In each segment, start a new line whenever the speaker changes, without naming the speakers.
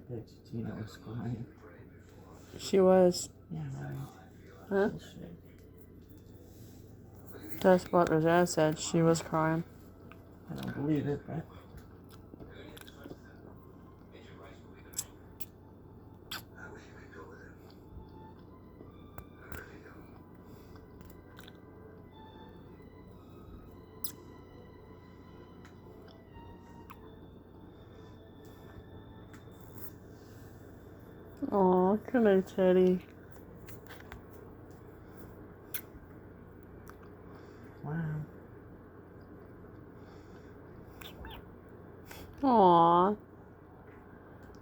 bet you Tina was crying.
She was.
Yeah, right.
Huh?
Bullshit.
That's what Rosanna said. She was crying.
I don't believe it, but.
Aw, good night, Teddy.
Wow.
Aw.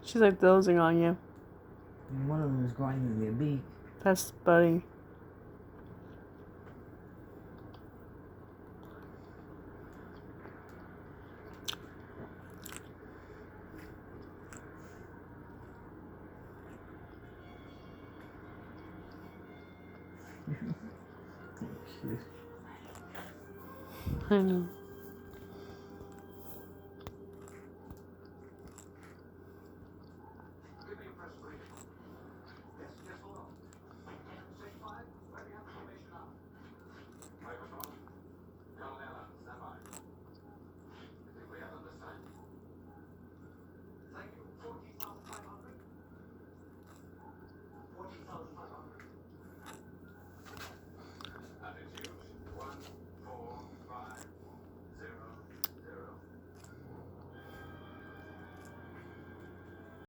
She's like dozing on you.
And one of them is going to their beak.
That's Buddy.
Cute.
I know.